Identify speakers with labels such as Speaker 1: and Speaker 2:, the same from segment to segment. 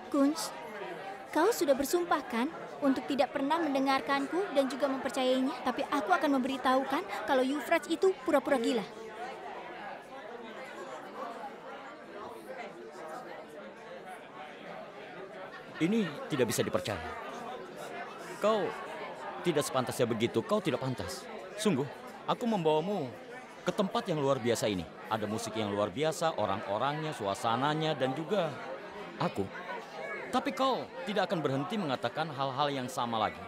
Speaker 1: Kunz, kau sudah bersumpah kan untuk tidak pernah mendengarkanku dan juga mempercayainya? Tapi aku akan memberitahukan kalau Euphrates itu pura-pura gila.
Speaker 2: Ini tidak bisa dipercaya. Kau tidak sepantasnya begitu, kau tidak pantas. Sungguh, aku membawamu ke tempat yang luar biasa ini. Ada musik yang luar biasa, orang-orangnya, suasananya, dan juga aku. Tapi kau tidak akan berhenti mengatakan hal-hal yang sama lagi.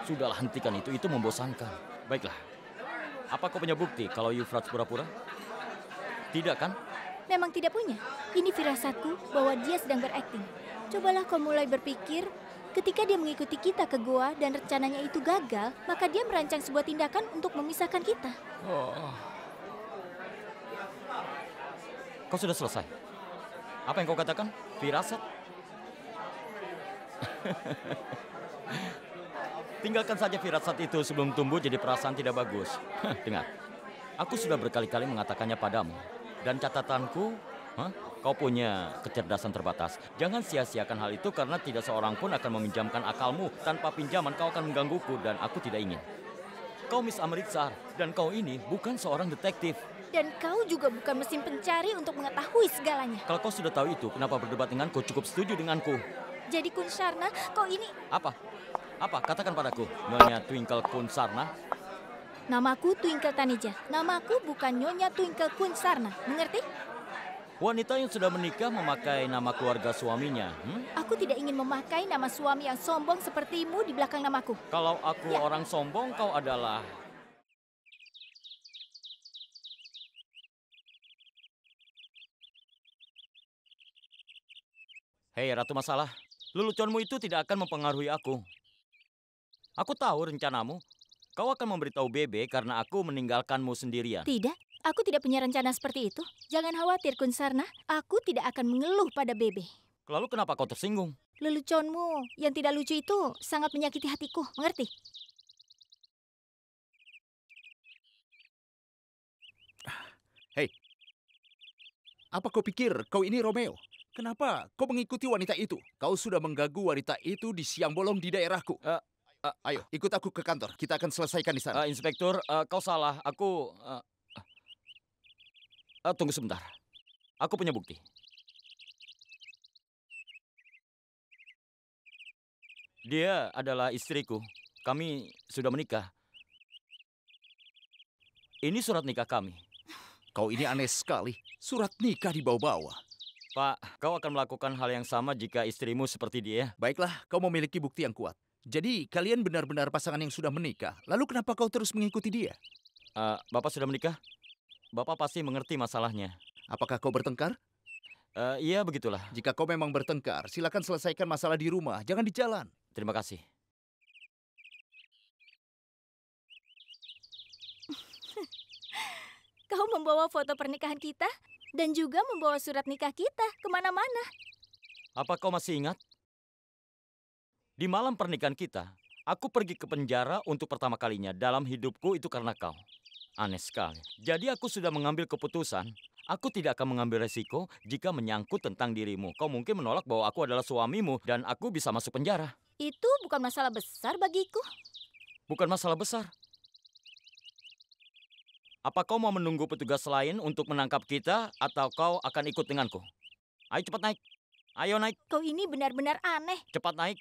Speaker 2: Sudahlah, hentikan itu membosankan. Baiklah, apa kau punya bukti kalau Euphrates pura-pura? Tidak kan?
Speaker 1: Memang tidak punya. Ini firasatku bahwa dia sedang berakting. Cobalah kau mulai berpikir, ketika dia mengikuti kita ke goa dan rencananya itu gagal, maka dia merancang sebuah tindakan untuk memisahkan kita.
Speaker 2: Oh. Kau sudah selesai? Apa yang kau katakan? Firasat? Tinggalkan saja firasat itu sebelum tumbuh jadi perasaan tidak bagus. Dengar, aku sudah berkali-kali mengatakannya padamu. Dan catatanku, kau punya kecerdasan terbatas. Jangan sia-siakan hal itu karena tidak seorang pun akan meminjamkan akalmu. Tanpa pinjaman kau akan menggangguku dan aku tidak ingin. Kau Miss Amritsar dan kau ini bukan seorang detektif.
Speaker 1: Dan kau juga bukan mesin pencari untuk mengetahui segalanya.
Speaker 2: Kalau kau sudah tahu itu, kenapa berdebat denganku? Cukup setuju denganku.
Speaker 1: Jadi Kunsarna, kau ini...
Speaker 2: Apa? Apa? Katakan padaku, Nyonya Twinkle Kunsarna.
Speaker 1: Namaku Twinkle Taneja. Namaku bukan Nyonya Twinkle Kunsarna. Mengerti?
Speaker 2: Wanita yang sudah menikah memakai nama keluarga suaminya.
Speaker 1: Aku tidak ingin memakai nama suami yang sombong sepertimu di belakang namaku.
Speaker 2: Kalau aku orang sombong, kau adalah... Hei Ratu Masalah, leluconmu itu tidak akan mempengaruhi aku. Aku tahu rencanamu. Kau akan memberitahu Bebe karena aku meninggalkanmu sendirian.
Speaker 1: Tidak, aku tidak punya rencana seperti itu. Jangan khawatir, Kunsarna. Aku tidak akan mengeluh pada Bebe.
Speaker 2: Lalu kenapa kau tersinggung?
Speaker 1: Leluconmu yang tidak lucu itu sangat menyakiti hatiku, mengerti?
Speaker 3: Hei, apa kau pikir kau ini Romeo? Kenapa kau mengikuti wanita itu? Kau sudah mengganggu wanita itu di siang bolong di daerahku. Ayo, ikut aku ke kantor. Kita akan selesaikan di sana.
Speaker 2: Inspektur, kau salah. Aku... tunggu sebentar. Aku punya bukti. Dia adalah istriku. Kami sudah menikah. Ini surat nikah kami.
Speaker 3: Kau ini aneh sekali. Surat nikah dibawa-bawa.
Speaker 2: Pak, kau akan melakukan hal yang sama jika istrimu seperti dia.
Speaker 3: Baiklah, kau memiliki bukti yang kuat. Jadi, kalian benar-benar pasangan yang sudah menikah. Lalu kenapa kau terus mengikuti dia?
Speaker 2: Bapak sudah menikah? Bapak pasti mengerti masalahnya.
Speaker 3: Apakah kau bertengkar?
Speaker 2: Iya, begitulah.
Speaker 3: Jika kau memang bertengkar, silakan selesaikan masalah di rumah. Jangan di jalan.
Speaker 2: Terima kasih.
Speaker 1: Kau membawa foto pernikahan kita dan juga membawa surat nikah kita kemana-mana.
Speaker 2: Apa kau masih ingat? Di malam pernikahan kita, aku pergi ke penjara untuk pertama kalinya dalam hidupku itu karena kau. Aneh sekali. Jadi aku sudah mengambil keputusan, aku tidak akan mengambil resiko jika menyangkut tentang dirimu. Kau mungkin menolak bahwa aku adalah suamimu dan aku bisa masuk penjara.
Speaker 1: Itu bukan masalah besar bagiku.
Speaker 2: Bukan masalah besar. Apa kau mau menunggu petugas lain untuk menangkap kita atau kau akan ikut denganku? Ayo cepat naik. Ayo naik.
Speaker 1: Kau ini benar-benar aneh.
Speaker 2: Cepat naik.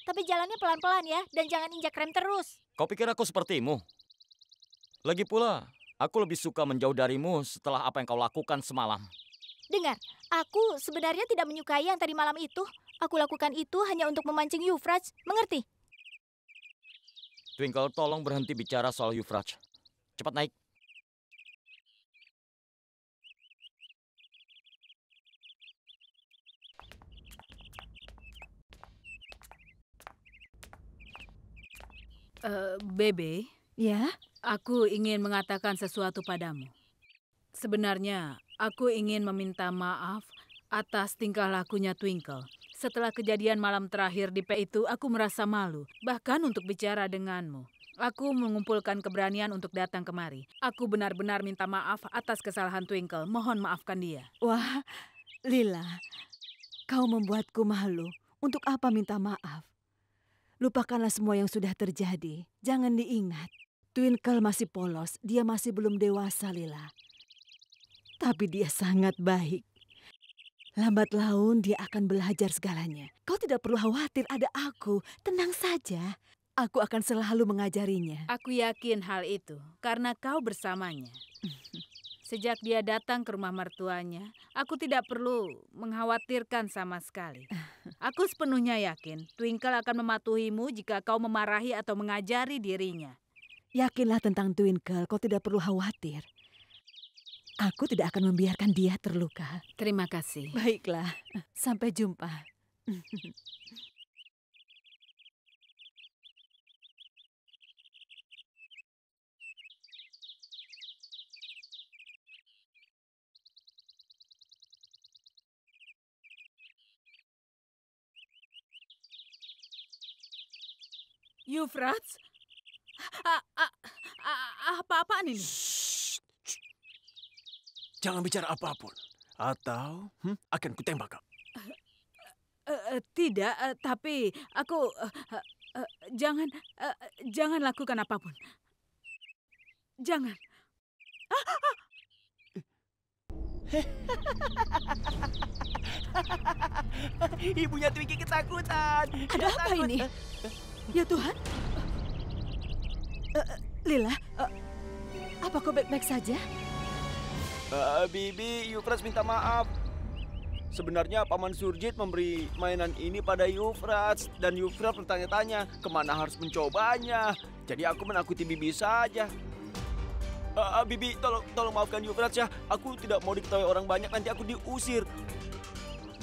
Speaker 1: Tapi jalannya pelan-pelan ya, dan jangan injak rem terus.
Speaker 2: Kau pikir aku sepertimu? Lagi pula, aku lebih suka menjauh darimu setelah apa yang kau lakukan semalam.
Speaker 1: Dengar, aku sebenarnya tidak menyukai yang tadi malam itu. Aku lakukan itu hanya untuk memancing Euphrates, mengerti?
Speaker 2: Twinkle, tolong berhenti bicara soal Euphrates. Cepat naik.
Speaker 4: Bebe,
Speaker 1: Ya?
Speaker 4: aku ingin mengatakan sesuatu padamu. Sebenarnya, aku ingin meminta maaf atas tingkah lakunya Twinkle. Setelah kejadian malam terakhir di P itu, aku merasa malu, bahkan untuk bicara denganmu. Aku mengumpulkan keberanian untuk datang kemari. Aku benar-benar minta maaf atas kesalahan Twinkle. Mohon maafkan dia.
Speaker 5: Wah, Lila, Kau membuatku malu. Untuk apa minta maaf? Lupakanlah semua yang sudah terjadi. Jangan diingat. Twinkle masih polos. Dia masih belum dewasa, Lila. Tapi dia sangat baik. Lambat laun dia akan belajar segalanya. Kau tidak perlu khawatir, ada aku. Tenang saja. Aku akan selalu mengajarinya.
Speaker 4: Aku yakin hal itu karena kau bersamanya. Sejak dia datang ke rumah mertuanya, aku tidak perlu mengkhawatirkan sama sekali. Aku sepenuhnya yakin Twinkle akan mematuhimu jika kau memarahi atau mengajari dirinya.
Speaker 5: Yakinlah tentang Twinkle, kau tidak perlu khawatir. Aku tidak akan membiarkan dia terluka.
Speaker 4: Terima kasih.
Speaker 5: Baiklah, sampai jumpa.
Speaker 4: Euphrates? Apa-apaan ini?
Speaker 6: Jangan bicara apapun. Atau akan kutembak kau.
Speaker 4: Tidak, tapi aku... jangan lakukan apapun. Jangan.
Speaker 6: Ibunya Twinkie ketakutan.
Speaker 5: Ada apa ini? Ya Tuhan. Lila, apa kau baik-baik saja?
Speaker 6: Bibi, Euphrates minta maaf. Sebenarnya Paman Surjit memberi mainan ini pada Euphrates. Dan Euphrates bertanya-tanya kemana harus mencobanya. Jadi aku menakuti Bibi saja. Bibi, tolong maafkan Euphrates ya. Aku tidak mau diketahui orang banyak, nanti aku diusir.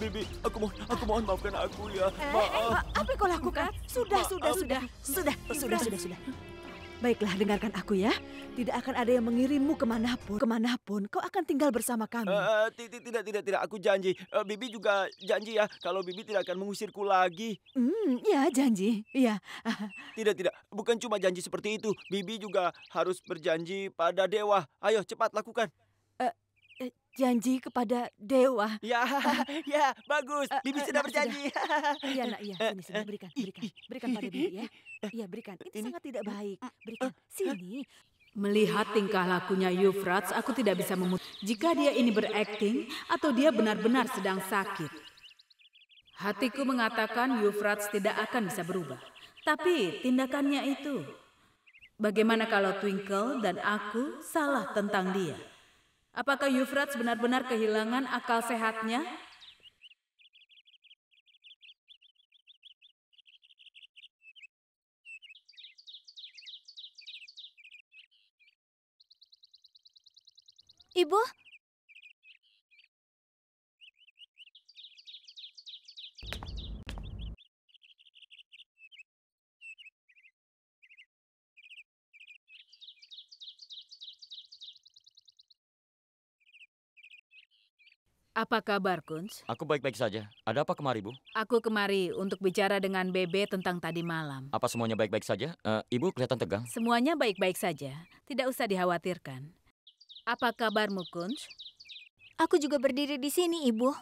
Speaker 6: Bibi, aku mohon maafkan aku ya. Maaf.
Speaker 5: Apa yang kau lakukan? Sudah. Baiklah, dengarkan aku ya. Tidak akan ada yang mengirimmu kemanapun. Kau akan tinggal bersama kami.
Speaker 6: Tidak. Aku janji. Bibi juga janji ya. Kalau Bibi tidak akan mengusirku lagi.
Speaker 5: Ya, janji. Ya.
Speaker 6: Tidak. Bukan cuma janji seperti itu. Bibi juga harus berjanji pada dewa. Ayo, cepat lakukan.
Speaker 5: Janji kepada dewa.
Speaker 6: Ya, bagus. Bibi sudah berjanji.
Speaker 5: Iya, nak, iya. Sini, berikan pada Bibi ya. Iya, berikan. Itu sangat tidak baik. Berikan. Sini.
Speaker 4: Melihat tingkah lakunya Euphrates, aku tidak bisa memutuskan jika dia ini berakting atau dia benar-benar sedang sakit. Hatiku mengatakan Euphrates tidak akan bisa berubah. Tapi tindakannya itu. Bagaimana kalau Twinkle dan aku salah tentang dia? Apakah Euphrates benar-benar kehilangan akal sehatnya?
Speaker 1: Ibu,
Speaker 4: Apa kabar, Kunz?
Speaker 2: Aku baik-baik saja. Ada apa kemari, Bu?
Speaker 4: Aku kemari untuk bicara dengan Bebe tentang tadi malam.
Speaker 2: Apa semuanya baik-baik saja? Ibu kelihatan tegang.
Speaker 4: Semuanya baik-baik saja. Tidak usah dikhawatirkan. Apa kabarmu, Kunz?
Speaker 1: aku juga berdiri di sini, Ibu.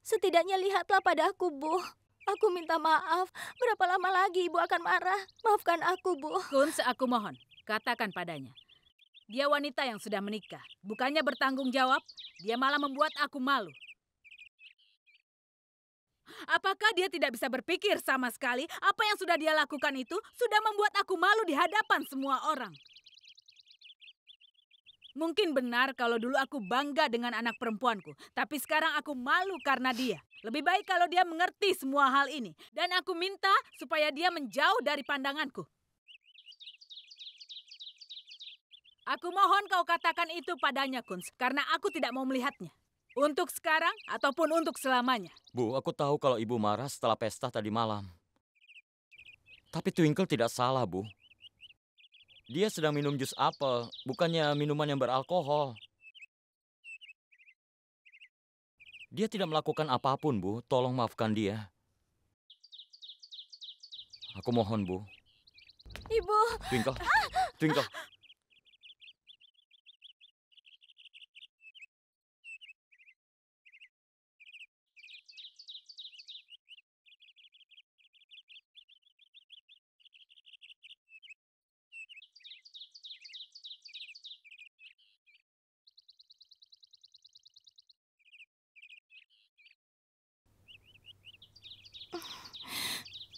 Speaker 1: Setidaknya lihatlah pada aku, Bu. Aku minta maaf. Berapa lama lagi Ibu akan marah? Maafkan aku, Bu.
Speaker 4: Kunz, aku mohon, katakan padanya. Dia wanita yang sudah menikah. Bukannya bertanggung jawab, dia malah membuat aku malu. Apakah dia tidak bisa berpikir sama sekali? Apa yang sudah dia lakukan itu sudah membuat aku malu di hadapan semua orang. Mungkin benar kalau dulu aku bangga dengan anak perempuanku. Tapi sekarang aku malu karena dia. Lebih baik kalau dia mengerti semua hal ini. Dan aku minta supaya dia menjauh dari pandanganku. Aku mohon kau katakan itu padanya, Kunz. Karena aku tidak mau melihatnya. Untuk sekarang ataupun untuk selamanya.
Speaker 2: Bu, aku tahu kalau Ibu marah setelah pesta tadi malam. Tapi Twinkle tidak salah, Bu. Dia sedang minum jus apel, bukannya minuman yang beralkohol. Dia tidak melakukan apapun, Bu. Tolong maafkan dia. Aku mohon, Bu.
Speaker 1: Ibu.
Speaker 2: Twinkle.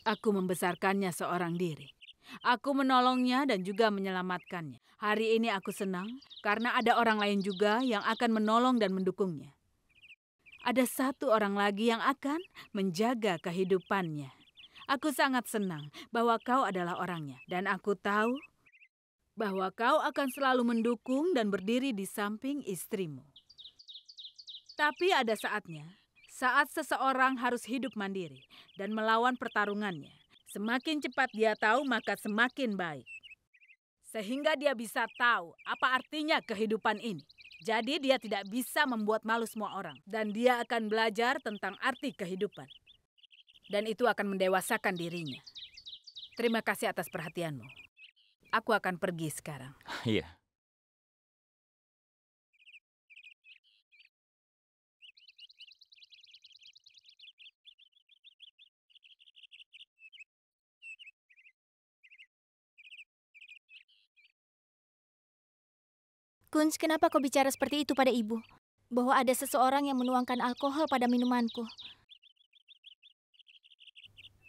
Speaker 4: Aku membesarkannya seorang diri. Aku menolongnya dan juga menyelamatkannya. Hari ini aku senang karena ada orang lain juga yang akan menolong dan mendukungnya. Ada satu orang lagi yang akan menjaga kehidupannya. Aku sangat senang bahwa kau adalah orangnya. Dan aku tahu bahwa kau akan selalu mendukung dan berdiri di samping istrimu. Tapi ada saatnya, saat seseorang harus hidup mandiri dan melawan pertarungannya. Semakin cepat dia tahu, maka semakin baik. Sehingga dia bisa tahu apa artinya kehidupan ini. Jadi dia tidak bisa membuat malu semua orang. Dan dia akan belajar tentang arti kehidupan. Dan itu akan mendewasakan dirinya. Terima kasih atas perhatianmu. Aku akan pergi sekarang.
Speaker 2: Iya.
Speaker 1: Kunz, kenapa kau bicara seperti itu pada ibu? Bahwa ada seseorang yang menuangkan alkohol pada minumanku.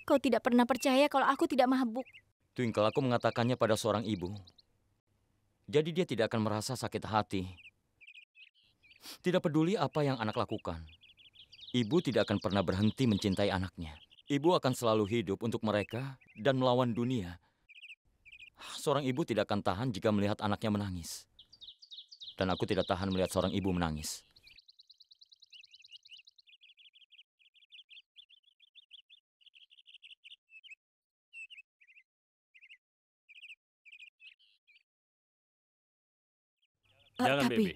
Speaker 1: Kau tidak pernah percaya kalau aku tidak mabuk.
Speaker 2: Twinkle, aku mengatakannya pada seorang ibu. Jadi dia tidak akan merasa sakit hati. Tidak peduli apa yang anak lakukan. Ibu tidak akan pernah berhenti mencintai anaknya. Ibu akan selalu hidup untuk mereka dan melawan dunia. Seorang ibu tidak akan tahan jika melihat anaknya menangis. Dan aku tidak tahan melihat seorang ibu menangis.
Speaker 7: Jangan,
Speaker 5: Tapi,
Speaker 7: Bebe.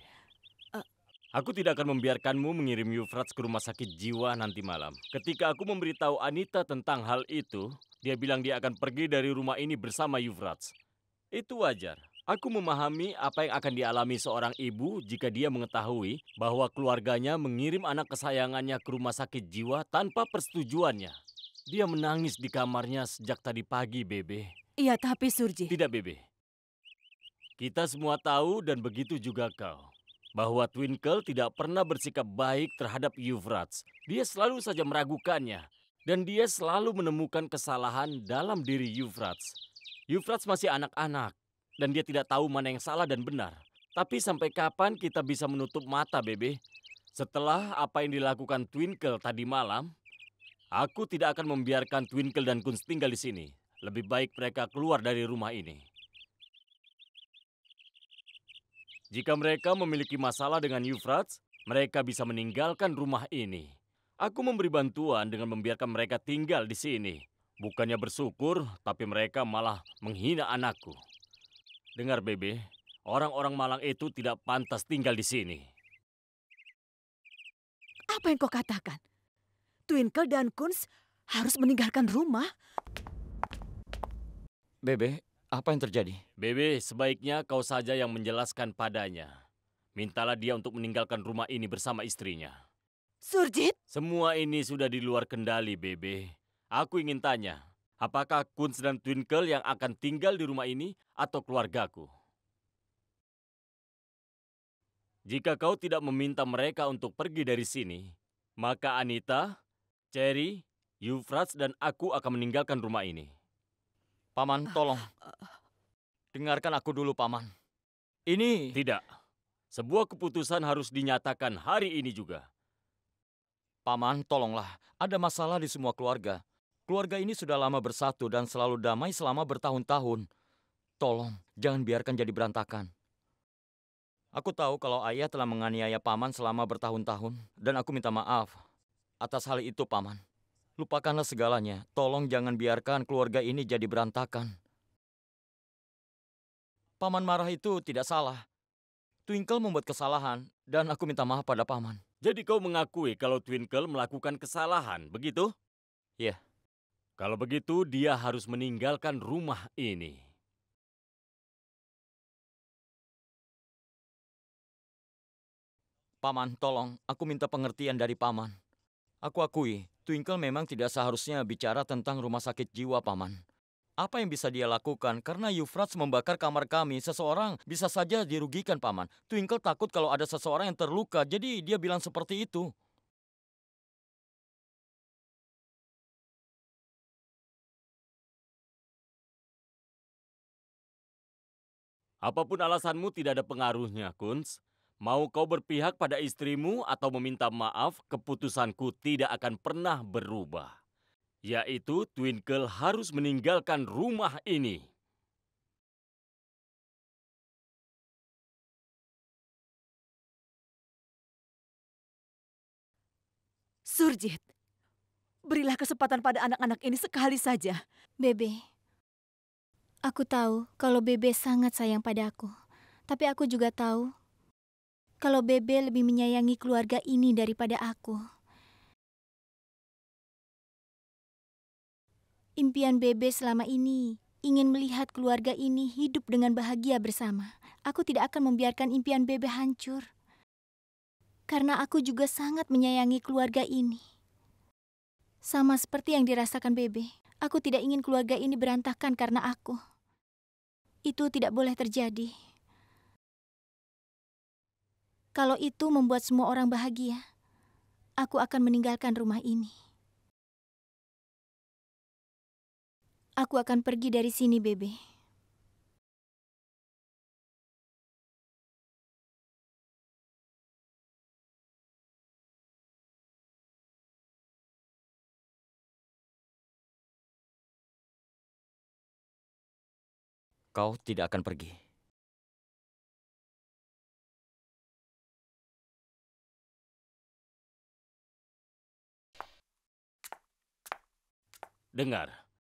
Speaker 7: Aku tidak akan membiarkanmu mengirim Euphrates ke rumah sakit jiwa nanti malam. Ketika aku memberitahu Anita tentang hal itu, dia bilang dia akan pergi dari rumah ini bersama Euphrates. Itu wajar. Aku memahami apa yang akan dialami seorang ibu jika dia mengetahui bahwa keluarganya mengirim anak kesayangannya ke rumah sakit jiwa tanpa persetujuannya. Dia menangis di kamarnya sejak tadi pagi, Bebe.
Speaker 5: iya tapi Surji.
Speaker 7: Tidak, Bebe. Kita semua tahu dan begitu juga kau. Bahwa Twinkle tidak pernah bersikap baik terhadap Euphrates. Dia selalu saja meragukannya. Dan dia selalu menemukan kesalahan dalam diri Euphrates. Euphrates masih anak-anak. Dan dia tidak tahu mana yang salah dan benar. Tapi sampai kapan kita bisa menutup mata, Bebe? Setelah apa yang dilakukan Twinkle tadi malam, aku tidak akan membiarkan Twinkle dan Kunz tinggal di sini. Lebih baik mereka keluar dari rumah ini. Jika mereka memiliki masalah dengan Euphrates, mereka bisa meninggalkan rumah ini. Aku memberi bantuan dengan membiarkan mereka tinggal di sini. Bukannya bersyukur, tapi mereka malah menghina anakku. Dengar, Bebe, orang-orang Malang itu tidak pantas tinggal di sini.
Speaker 5: Apa yang kau katakan? Twinkle dan Kunz harus meninggalkan rumah?
Speaker 2: Bebe, apa yang terjadi?
Speaker 7: Bebe, sebaiknya kau saja yang menjelaskan padanya. Mintalah dia untuk meninggalkan rumah ini bersama istrinya.
Speaker 5: Surjit?
Speaker 7: Semua ini sudah di luar kendali, Bebe. Aku ingin tanya, apakah Kunz dan Twinkle yang akan tinggal di rumah ini atau keluargaku? Jika kau tidak meminta mereka untuk pergi dari sini, maka Anita, Cherry, Euphrates, dan aku akan meninggalkan rumah ini.
Speaker 2: Paman, tolong. Dengarkan aku dulu, Paman. Ini...
Speaker 7: Tidak. Sebuah keputusan harus dinyatakan hari ini juga.
Speaker 2: Paman, tolonglah. Ada masalah di semua keluarga. Keluarga ini sudah lama bersatu dan selalu damai selama bertahun-tahun. Tolong, jangan biarkan jadi berantakan. Aku tahu kalau ayah telah menganiaya Paman selama bertahun-tahun. Dan aku minta maaf atas hal itu, Paman. Lupakanlah segalanya. Tolong jangan biarkan keluarga ini jadi berantakan. Paman marah itu tidak salah. Twinkle membuat kesalahan dan aku minta maaf pada Paman.
Speaker 7: Jadi kau mengakui kalau Twinkle melakukan kesalahan, begitu?
Speaker 2: Iya.
Speaker 7: Kalau begitu, dia harus meninggalkan rumah ini.
Speaker 2: Paman, tolong. Aku minta pengertian dari Paman. Aku akui, Twinkle memang tidak seharusnya bicara tentang rumah sakit jiwa, Paman. Apa yang bisa dia lakukan? Karena Euphrates membakar kamar kami, seseorang bisa saja dirugikan, Paman. Twinkle takut kalau ada seseorang yang terluka, jadi dia bilang seperti itu.
Speaker 7: Apapun alasanmu tidak ada pengaruhnya, Kunz. Mau kau berpihak pada istrimu atau meminta maaf, keputusanku tidak akan pernah berubah. Yaitu Twinkle harus meninggalkan rumah ini.
Speaker 5: Surjit, berilah kesempatan pada anak-anak ini sekali saja.
Speaker 1: Bebe, aku tahu kalau Bebe sangat sayang pada aku. Tapi aku juga tahu kalau Bebe lebih menyayangi keluarga ini daripada aku. Impian Bebe selama ini ingin melihat keluarga ini hidup dengan bahagia bersama. Aku tidak akan membiarkan impian Bebe hancur. Karena aku juga sangat menyayangi keluarga ini. Sama seperti yang dirasakan Bebe, aku tidak ingin keluarga ini berantakan karena aku. Itu tidak boleh terjadi. Kalau itu membuat semua orang bahagia, aku akan meninggalkan rumah ini. Aku akan pergi dari sini, Bebe.
Speaker 2: Kau tidak akan pergi.
Speaker 7: Dengar,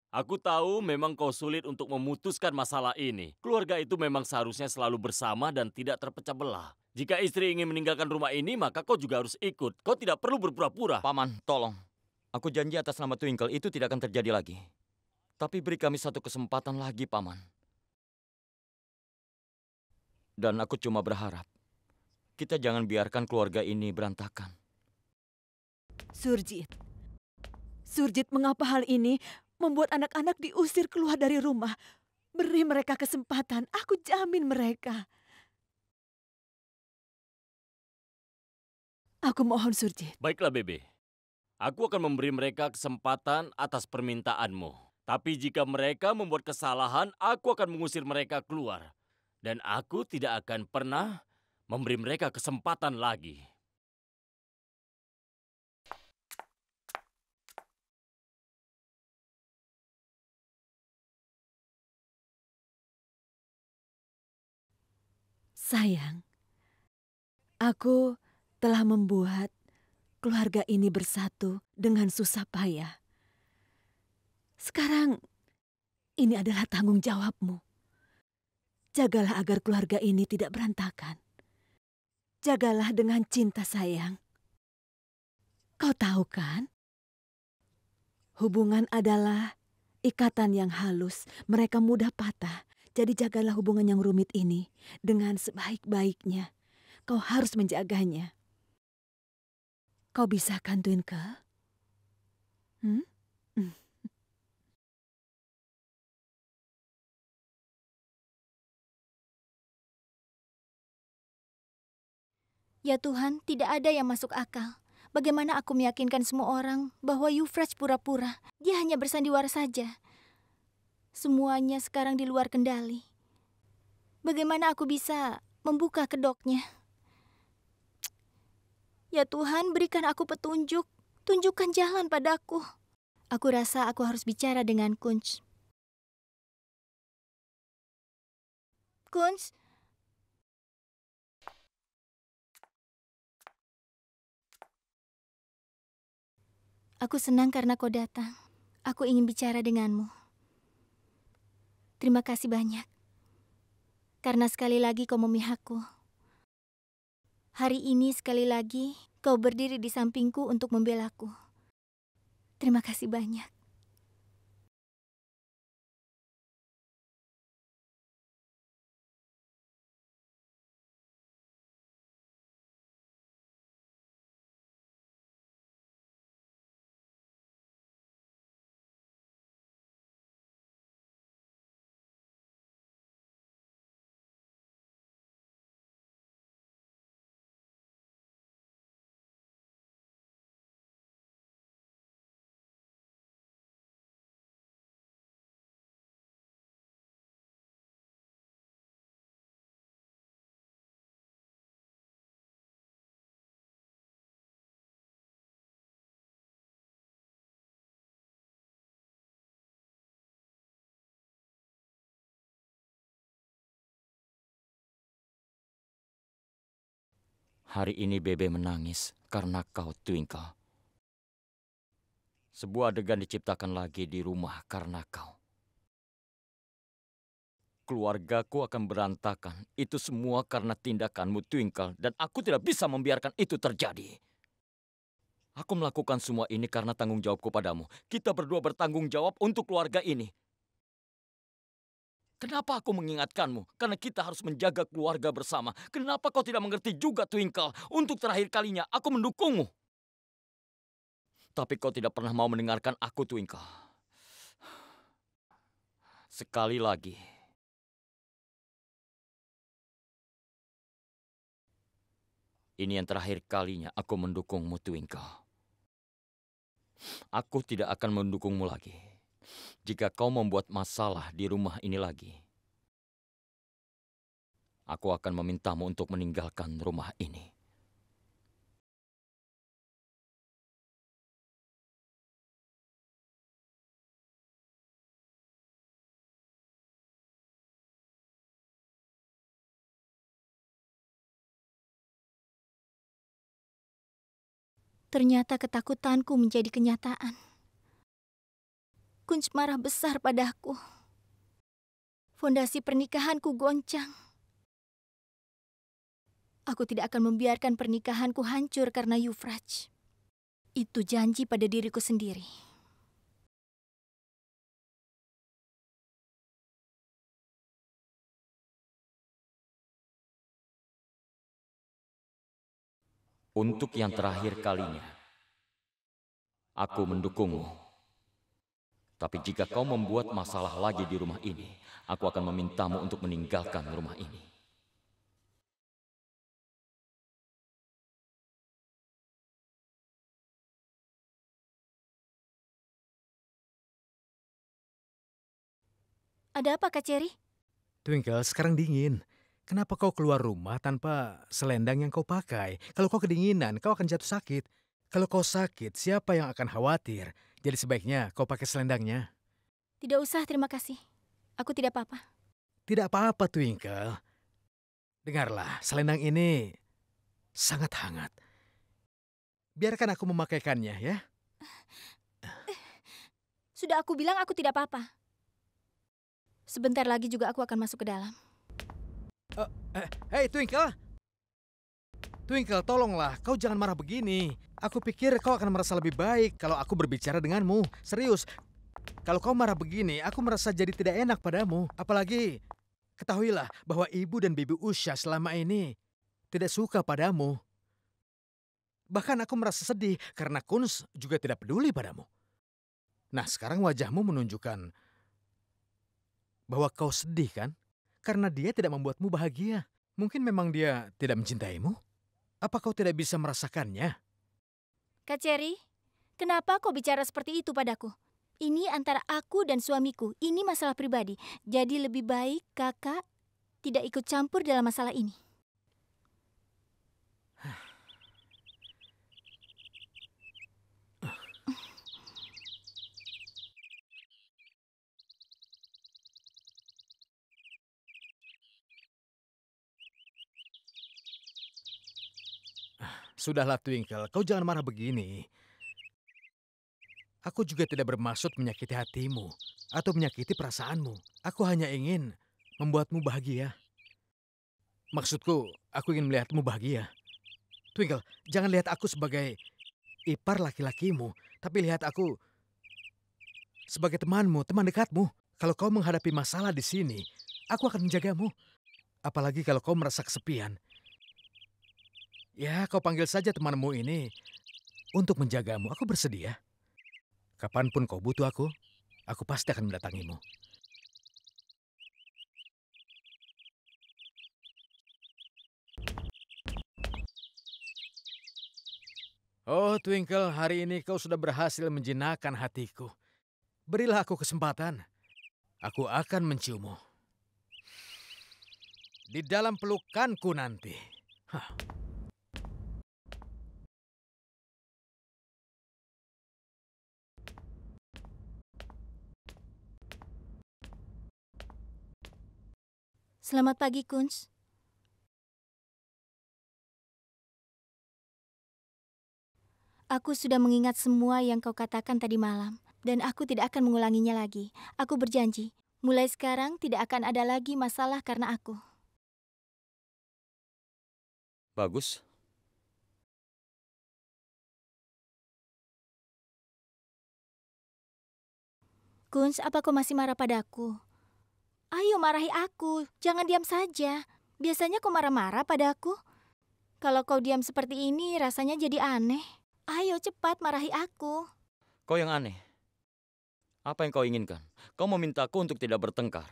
Speaker 7: aku tahu memang kau sulit untuk memutuskan masalah ini. Keluarga itu memang seharusnya selalu bersama dan tidak terpecah belah. Jika istri ingin meninggalkan rumah ini, maka kau juga harus ikut. Kau tidak perlu berpura-pura.
Speaker 2: Paman, tolong. Aku janji atas nama Twinkle itu tidak akan terjadi lagi. Tapi beri kami satu kesempatan lagi, Paman. Dan aku cuma berharap kita jangan biarkan keluarga ini berantakan.
Speaker 5: Surjit. Surjit, mengapa hal ini membuat anak-anak diusir keluar dari rumah? Beri mereka kesempatan, aku jamin mereka. Aku mohon, Surjit.
Speaker 7: Baiklah, Bebe. Aku akan memberi mereka kesempatan atas permintaanmu. Tapi jika mereka membuat kesalahan, aku akan mengusir mereka keluar. Dan aku tidak akan pernah memberi mereka kesempatan lagi.
Speaker 5: Sayang, aku telah membuat keluarga ini bersatu dengan susah payah. Sekarang, ini adalah tanggung jawabmu. Jagalah agar keluarga ini tidak berantakan. Jagalah dengan cinta, sayang. Kau tahu kan? Hubungan adalah ikatan yang halus. Mereka mudah patah. Jadi jagalah hubungan yang rumit ini dengan sebaik-baiknya. Kau harus menjaganya. Kau bisa kan, Twinkle?
Speaker 1: Ya Tuhan, tidak ada yang masuk akal. Bagaimana aku meyakinkan semua orang bahwa Euphrates pura-pura? Dia hanya bersandiwara saja. Semuanya sekarang di luar kendali. Bagaimana aku bisa membuka kedoknya? Ya Tuhan, berikan aku petunjuk. Tunjukkan jalan padaku. Aku rasa aku harus bicara dengan Kunz. Kunz? Aku senang karena kau datang. Aku ingin bicara denganmu. Terima kasih banyak. Karena sekali lagi kau memihakku. Hari ini sekali lagi kau berdiri di sampingku untuk membelaku. Terima kasih banyak.
Speaker 2: Hari ini Bebe menangis karena kau, Twinkle. Sebuah adegan diciptakan lagi di rumah karena kau. Keluargaku akan berantakan. Itu semua karena tindakanmu, Twinkle. Dan aku tidak bisa membiarkan itu terjadi. Aku melakukan semua ini karena tanggung jawabku padamu. Kita berdua bertanggung jawab untuk keluarga ini. Kenapa aku mengingatkanmu? Karena kita harus menjaga keluarga bersama. Kenapa kau tidak mengerti juga, Twinkle? Untuk terakhir kalinya, aku mendukungmu. Tapi kau tidak pernah mau mendengarkan aku, Twinkle. Sekali lagi. Ini yang terakhir kalinya aku mendukungmu, Twinkle. Aku tidak akan mendukungmu lagi. Jika kau membuat masalah di rumah ini lagi, aku akan memintamu untuk meninggalkan rumah ini.
Speaker 1: Ternyata ketakutanku menjadi kenyataan. Kunz marah besar padaku. Fondasi pernikahanku goncang. Aku tidak akan membiarkan pernikahanku hancur karena Euphrates. Itu janji pada diriku sendiri.
Speaker 2: Untuk yang terakhir kalinya, aku mendukungmu. Tapi jika kau membuat masalah lagi di rumah ini, aku akan memintamu untuk meninggalkan rumah ini.
Speaker 1: Ada apa, Kak Cherry?
Speaker 8: Twinkle, sekarang dingin. Kenapa kau keluar rumah tanpa selendang yang kau pakai? Kalau kau kedinginan, kau akan jatuh sakit. Kalau kau sakit, siapa yang akan khawatir? Jadi sebaiknya kau pakai selendangnya.
Speaker 1: Tidak usah, terima kasih. Aku tidak apa-apa.
Speaker 8: Tidak apa-apa, Twinkle. Dengarlah, selendang ini sangat hangat. Biarkan aku memakaikannya, ya.
Speaker 1: Sudah aku bilang aku tidak apa-apa. Sebentar lagi juga aku akan masuk ke dalam.
Speaker 8: Hei, Twinkle. Twinkle, tolonglah, kau jangan marah begini. Aku pikir kau akan merasa lebih baik kalau aku berbicara denganmu. Serius, kalau kau marah begini, aku merasa jadi tidak enak padamu. Apalagi, ketahuilah bahwa ibu dan bibi Usha selama ini tidak suka padamu. Bahkan aku merasa sedih karena Kunz juga tidak peduli padamu. Nah, sekarang wajahmu menunjukkan bahwa kau sedih, kan? Karena dia tidak membuatmu bahagia. Mungkin memang dia tidak mencintaimu. Apa kau tidak bisa merasakannya?
Speaker 1: Kak Cherry, kenapa kau bicara seperti itu padaku? Ini antara aku dan suamiku. Ini masalah pribadi. Jadi lebih baik kakak tidak ikut campur dalam masalah ini.
Speaker 8: Sudahlah, Twinkle, kau jangan marah begini. Aku juga tidak bermaksud menyakiti hatimu atau menyakiti perasaanmu. Aku hanya ingin membuatmu bahagia. Maksudku, aku ingin melihatmu bahagia. Twinkle, jangan lihat aku sebagai ipar laki-lakimu, tapi lihat aku sebagai temanmu, teman dekatmu. Kalau kau menghadapi masalah di sini, aku akan menjagamu. Apalagi kalau kau merasa kesepian. Ya, kau panggil saja temanmu ini untuk menjagamu. Aku bersedia. Kapanpun kau butuh aku pasti akan mendatangimu. Oh, Twinkle, hari ini kau sudah berhasil menjinakkan hatiku. Berilah aku kesempatan. Aku akan menciummu. Di dalam pelukanku nanti. Hah.
Speaker 1: Selamat pagi, Kunz. Aku sudah mengingat semua yang kau katakan tadi malam, dan aku tidak akan mengulanginya lagi. Aku berjanji, mulai sekarang tidak akan ada lagi masalah karena aku.
Speaker 2: Bagus.
Speaker 1: Kunz, apa kau masih marah padaku? Ayo marahi aku, jangan diam saja. Biasanya kau marah-marah padaku. Kalau kau diam seperti ini, rasanya jadi aneh. Ayo cepat marahi aku.
Speaker 2: Kau yang aneh. Apa yang kau inginkan? Kau memintaku untuk tidak bertengkar.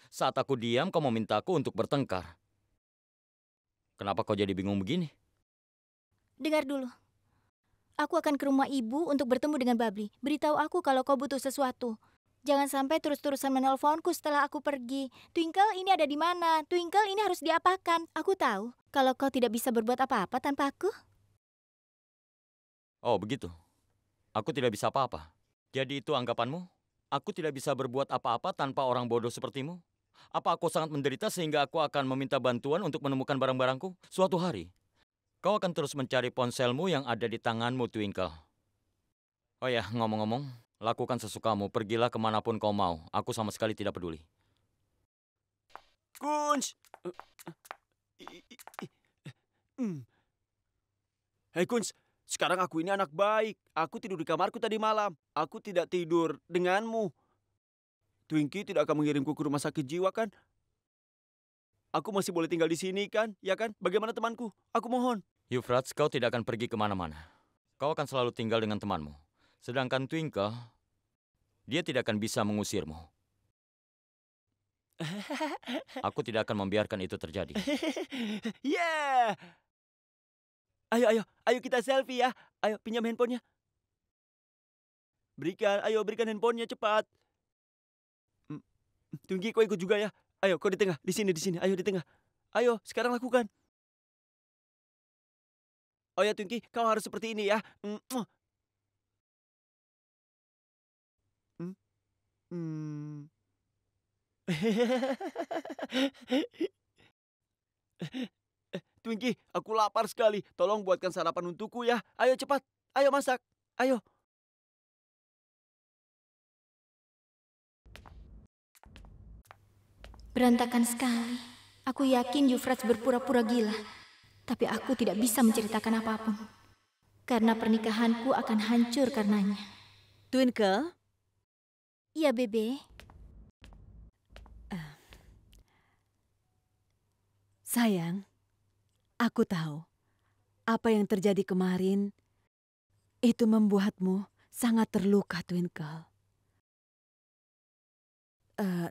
Speaker 2: Saat aku diam, kau memintaku untuk bertengkar. Kenapa kau jadi bingung begini?
Speaker 1: Dengar dulu. Aku akan ke rumah ibu untuk bertemu dengan Babli. Beritahu aku kalau kau butuh sesuatu. Jangan sampai terus-terusan menelponku setelah aku pergi. Twinkle, ini ada di mana? Twinkle, ini harus diapakan? Aku tahu kalau kau tidak bisa berbuat apa-apa tanpa aku.
Speaker 2: Oh, begitu. Aku tidak bisa apa-apa. Jadi itu anggapanmu? Aku tidak bisa berbuat apa-apa tanpa orang bodoh sepertimu? Apa aku sangat menderita sehingga aku akan meminta bantuan untuk menemukan barang-barangku? Suatu hari, kau akan terus mencari ponselmu yang ada di tanganmu, Twinkle. Oh ya, ngomong-ngomong, lakukan sesukamu. Pergilah kemanapun kau mau. Aku sama sekali tidak peduli.
Speaker 6: Kunz! Hei Kunz, sekarang aku ini anak baik. Aku tidur di kamarku tadi malam. Aku tidak tidur denganmu. Twinkie tidak akan mengirimku ke rumah sakit jiwa kan? Aku masih boleh tinggal di sini kan? Ya kan? Bagaimana temanku? Aku mohon.
Speaker 2: Euphrates, kau tidak akan pergi kemana-mana. Kau akan selalu tinggal dengan temanmu. Sedangkan Twinkle, dia tidak akan bisa mengusirmu. Aku tidak akan membiarkan itu terjadi.
Speaker 6: Yeah! Ayo kita selfie ya. Ayo pinjam handphonenya. Berikan handphonenya cepat. Twinkie, kau ikut juga ya. Ayo, kau di tengah, di sini. Ayo di tengah. Ayo, sekarang lakukan. Oh ya Twinkie, kau harus seperti ini ya. Twinkie, aku lapar sekali. Tolong buatkan sarapan untukku ya. Ayo cepat. Ayo masak. Ayo.
Speaker 1: Berantakan sekali. Aku yakin Euphrates berpura-pura gila. Tapi aku tidak bisa menceritakan apapun. Karena pernikahanku akan hancur karenanya.
Speaker 5: Twinkle?
Speaker 1: Iya, Bebe.
Speaker 5: Sayang, aku tahu apa yang terjadi kemarin itu membuatmu sangat terluka, Twinkle.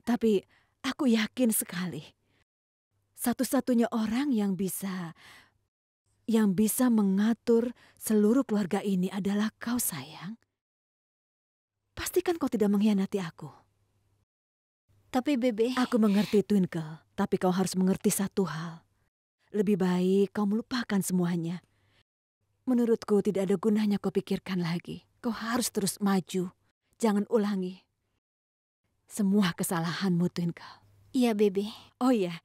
Speaker 5: Tapi aku yakin sekali, satu-satunya orang yang bisa mengatur seluruh keluarga ini adalah kau, sayang. Pastikan kau tidak mengkhianati aku.
Speaker 1: Tapi Bebe...
Speaker 5: Aku mengerti, Twinkle, tapi kau harus mengerti satu hal. Lebih baik kau melupakan semuanya. Menurutku tidak ada gunanya kau pikirkan lagi. Kau harus terus maju. Jangan ulangi semua kesalahanmu, Twinkle.
Speaker 1: Iya, Bebe.
Speaker 5: Oh iya,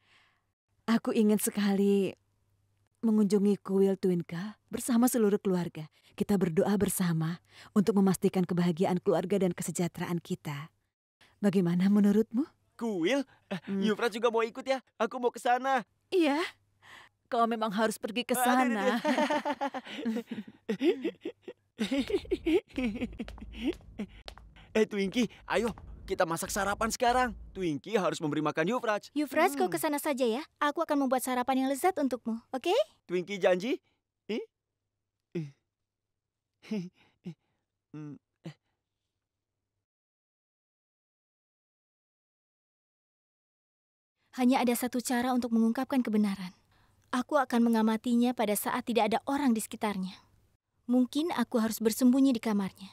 Speaker 5: aku ingin sekali mengunjungi kuil Twinkle bersama seluruh keluarga. Kita berdoa bersama untuk memastikan kebahagiaan keluarga dan kesejahteraan kita. Bagaimana menurutmu?
Speaker 6: Kuil? Euphrates juga mau ikut ya? Aku mau ke sana.
Speaker 5: Iya, kau memang harus pergi ke sana.
Speaker 6: Twinkie, ayo kita masak sarapan sekarang. Twinkie harus memberi makan Euphrates.
Speaker 1: Euphrates, kau ke sana saja ya. Aku akan membuat sarapan yang lezat untukmu, oke?
Speaker 6: Twinkie janji?
Speaker 1: Hanya ada satu cara untuk mengungkapkan kebenaran. Aku akan mengamatinya pada saat tidak ada orang di sekitarnya. Mungkin aku harus bersembunyi di kamarnya.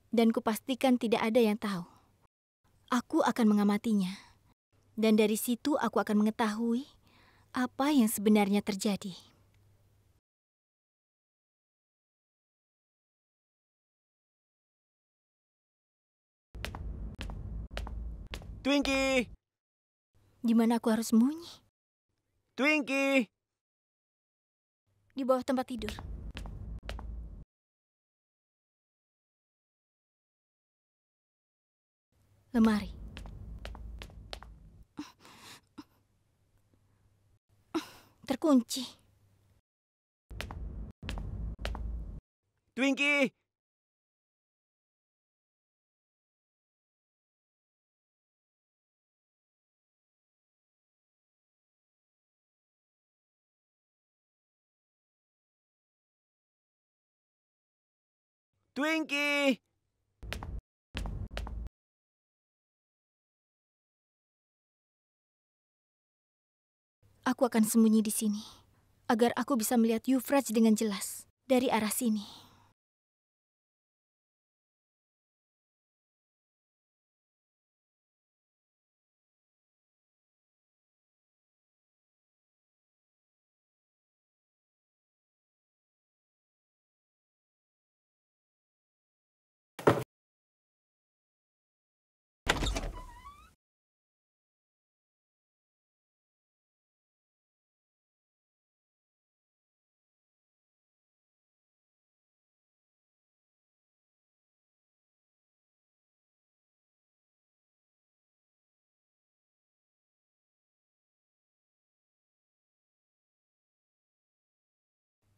Speaker 1: Dan kupastikan tidak ada yang tahu. Aku akan mengamatinya. Dan dari situ aku akan mengetahui apa yang sebenarnya terjadi.
Speaker 6: Twinkie!
Speaker 1: Di mana aku harus sembunyi?
Speaker 6: Twinkie!
Speaker 1: Di bawah tempat tidur. Lemari. Terkunci.
Speaker 6: Twinkie! Twinkie!
Speaker 1: Aku akan sembunyi di sini, agar aku bisa melihat Euphrates dengan jelas dari arah sini.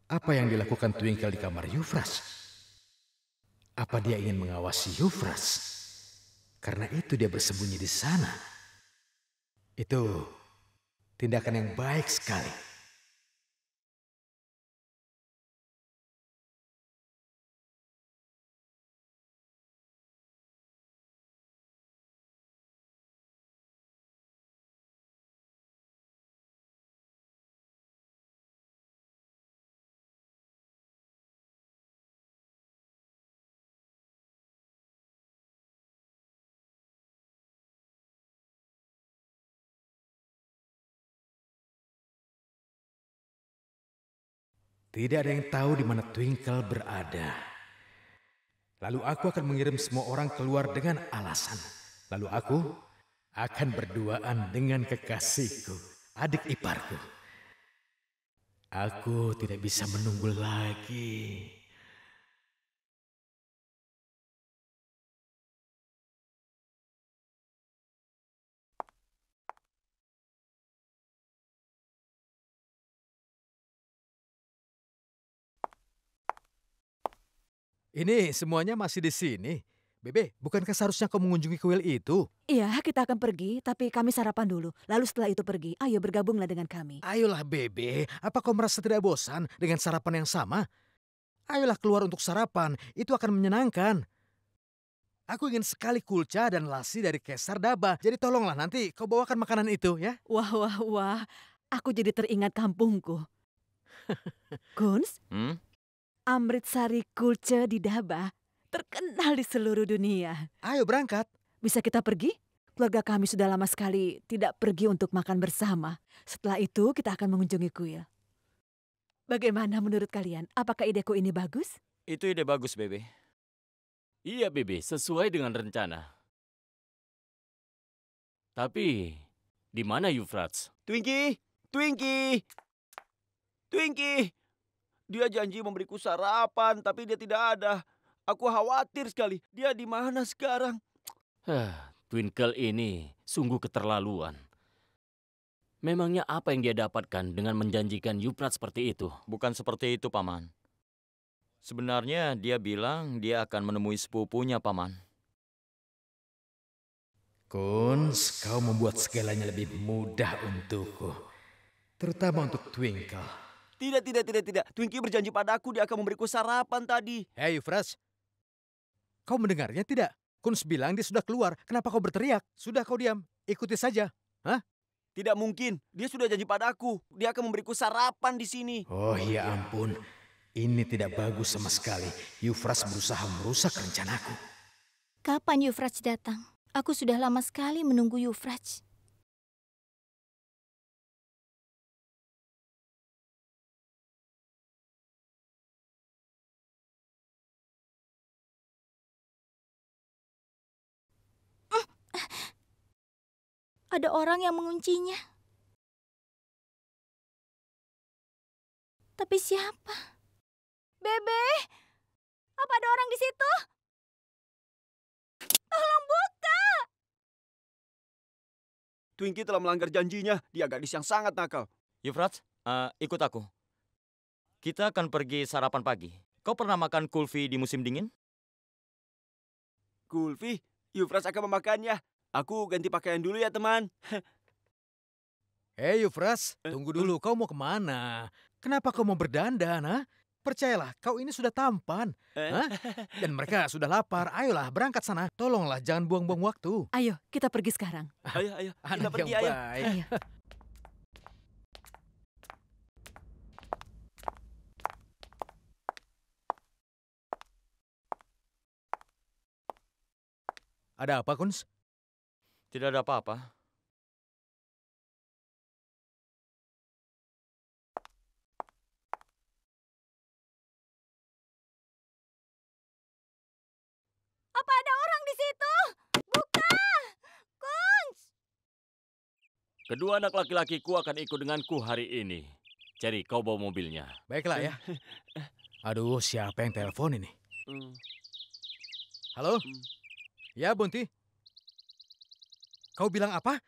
Speaker 8: Apa yang dilakukan Twinkle di kamar Euphrates? Apa dia ingin mengawasi Euphrates? Karena itu dia bersembunyi di sana. Itu tindakan yang baik sekali. Tidak ada yang tahu di mana Twinkle berada. Lalu aku akan mengirim semua orang keluar dengan alasan. Lalu aku akan berduaan dengan kekasihku, adik iparku. Aku tidak bisa menunggu lagi. Ini semuanya masih di sini. Bebe, bukankah seharusnya kau mengunjungi kuil itu?
Speaker 5: Iya, kita akan pergi, tapi kami sarapan dulu. Lalu setelah itu pergi, ayo bergabunglah dengan kami.
Speaker 8: Ayolah Bebe, apa kau merasa tidak bosan dengan sarapan yang sama? Ayolah keluar untuk sarapan, itu akan menyenangkan. Aku ingin sekali kulca dan lassi dari Kesar Daba. Jadi tolonglah nanti kau bawakan makanan itu ya.
Speaker 5: Wah, wah, wah. Aku jadi teringat kampungku. Kunz, Amritsari Kulce di Daba terkenal di seluruh dunia.
Speaker 8: Ayo berangkat.
Speaker 5: Bisa kita pergi? Keluarga kami sudah lama sekali tidak pergi untuk makan bersama. Setelah itu kita akan mengunjungi kuil. Bagaimana menurut kalian? Apakah ideku ini bagus?
Speaker 2: Itu ide bagus, Bebe.
Speaker 7: Iya, Bebe, sesuai dengan rencana. Tapi, di mana Euphrates?
Speaker 6: Twinkie! Twinkie! Twinkie! Dia janji memberiku sarapan, tapi dia tidak ada. Aku khawatir sekali. Dia di mana sekarang?
Speaker 7: Twinkle ini sungguh keterlaluan. Memangnya apa yang dia dapatkan dengan menjanjikan Euphrates seperti itu?
Speaker 2: Bukan seperti itu, Paman. Sebenarnya dia bilang dia akan menemui sepupunya, Paman.
Speaker 8: Kunz, kau membuat segalanya lebih mudah untukku. Terutama untuk Twinkle.
Speaker 6: Tidak. Twinkie berjanji padaku dia akan memberiku sarapan tadi.
Speaker 8: Hei, Euphrates. Kau mendengarnya tidak? Kunz bilang dia sudah keluar. Kenapa kau berteriak? Sudah kau diam. Ikuti saja. Hah?
Speaker 6: Tidak mungkin. Dia sudah janji padaku. Dia akan memberiku sarapan di sini.
Speaker 8: Oh ya ampun. Ini tidak bagus sama sekali. Euphrates berusaha merusak rencanaku.
Speaker 1: Kapan Euphrates datang? Aku sudah lama sekali menunggu Euphrates. Ada orang yang menguncinya. Tapi siapa? Bebe, apa ada orang di situ? Tolong buka!
Speaker 6: Twinkie telah melanggar janjinya. Dia gadis yang sangat nakal.
Speaker 2: Euphrates, ikut aku. Kita akan pergi sarapan pagi. Kau pernah makan kulfi di musim dingin?
Speaker 6: Kulfi? Euphrates akan memakannya. Aku ganti pakaian dulu ya, teman.
Speaker 8: Hei Euphrates, tunggu dulu. Kau mau kemana? Kenapa kau mau berdandan, ha? Percayalah, kau ini sudah tampan. Hah? Dan mereka sudah lapar. Ayolah, berangkat sana. Tolonglah, jangan buang-buang waktu.
Speaker 5: Ayo, kita pergi sekarang.
Speaker 6: Ayo, kita
Speaker 8: Anak
Speaker 6: pergi,
Speaker 8: yang
Speaker 6: ayo.
Speaker 8: baik.
Speaker 5: Ayo.
Speaker 8: Ada apa, Kuns?
Speaker 2: Tidak ada apa-apa.
Speaker 1: Apa ada orang di situ? Buka! Kunz!
Speaker 7: Kedua anak laki-lakiku akan ikut denganku hari ini. Cherry, kau bawa mobilnya.
Speaker 8: Baiklah ya. Aduh, siapa yang telepon ini?
Speaker 6: Hmm.
Speaker 8: Halo? Ya, Bunti. Kau bilang apa?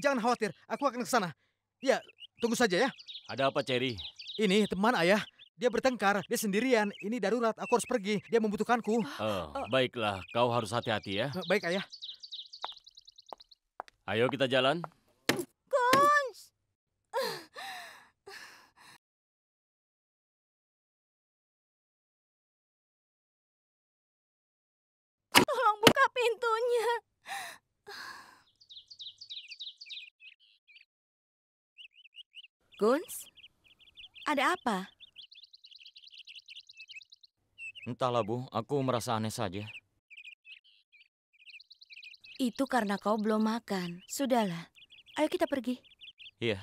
Speaker 8: Jangan khawatir, aku akan ke sana. Ya, tunggu saja ya.
Speaker 7: Ada apa, Cherry?
Speaker 8: Ini teman ayah. Dia bertengkar, dia sendirian. Ini darurat, aku harus pergi. Dia membutuhkanku.
Speaker 7: Baiklah, kau harus hati-hati ya.
Speaker 8: Baik, ayah.
Speaker 7: Ayo kita jalan.
Speaker 1: Kunz! Tolong buka pintunya.
Speaker 9: Kunz, ada apa?
Speaker 2: Entahlah, Bu. Aku merasa aneh saja.
Speaker 9: Itu karena kau belum makan. Sudahlah, ayo kita pergi.
Speaker 2: Iya.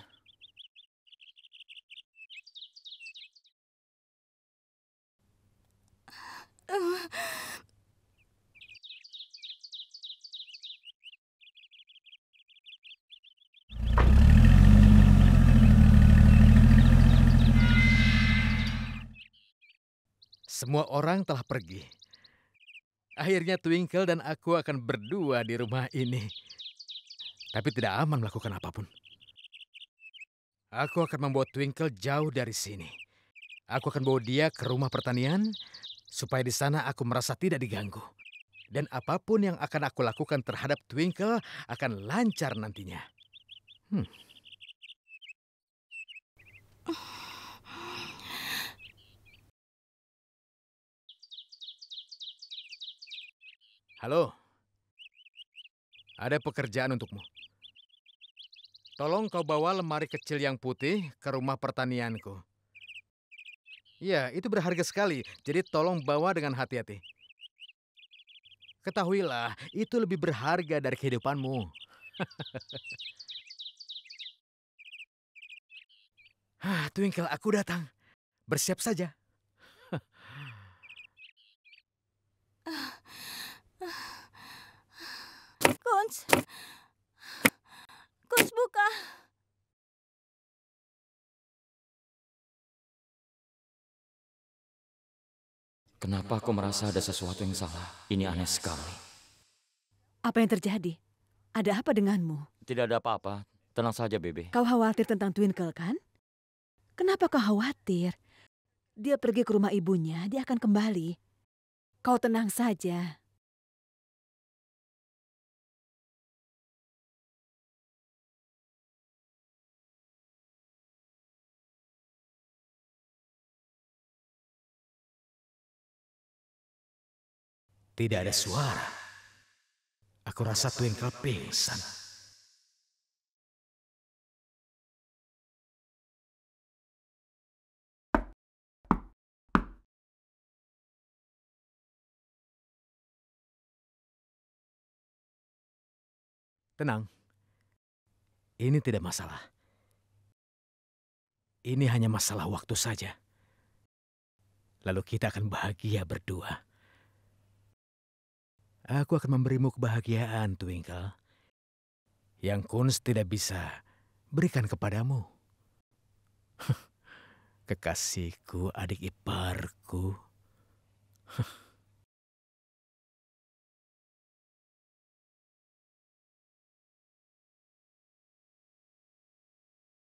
Speaker 8: Semua orang telah pergi. Akhirnya Twinkle dan aku akan berdua di rumah ini. Tapi tidak aman melakukan apapun. Aku akan membawa Twinkle jauh dari sini. Aku akan bawa dia ke rumah pertanian supaya di sana aku merasa tidak diganggu. Dan apapun yang akan aku lakukan terhadap Twinkle akan lancar nantinya. Halo, ada pekerjaan untukmu. Tolong kau bawa lemari kecil yang putih ke rumah pertanianku. Ya, itu berharga sekali, jadi tolong bawa dengan hati-hati. Ketahuilah, itu lebih berharga dari kehidupanmu. Twinkle, aku datang. Bersiap saja.
Speaker 1: Kunz! Kunz, buka!
Speaker 2: Kenapa aku merasa ada sesuatu yang salah? Ini aneh sekali.
Speaker 5: Apa yang terjadi? Ada apa denganmu?
Speaker 2: Tidak ada apa-apa. Tenang saja, Bebe.
Speaker 5: Kau khawatir tentang Twinkle, kan? Kenapa kau khawatir? Dia pergi ke rumah ibunya, dia akan kembali. Kau tenang saja.
Speaker 8: Tidak ada suara. Aku rasa Twinkle pingsan. Tenang. Ini tidak masalah. Ini hanya masalah waktu saja. Lalu kita akan bahagia berdua. Aku akan memberimu kebahagiaan, Twinkle. Yang Kunz tidak bisa berikan kepadamu. Kekasihku, adik iparku.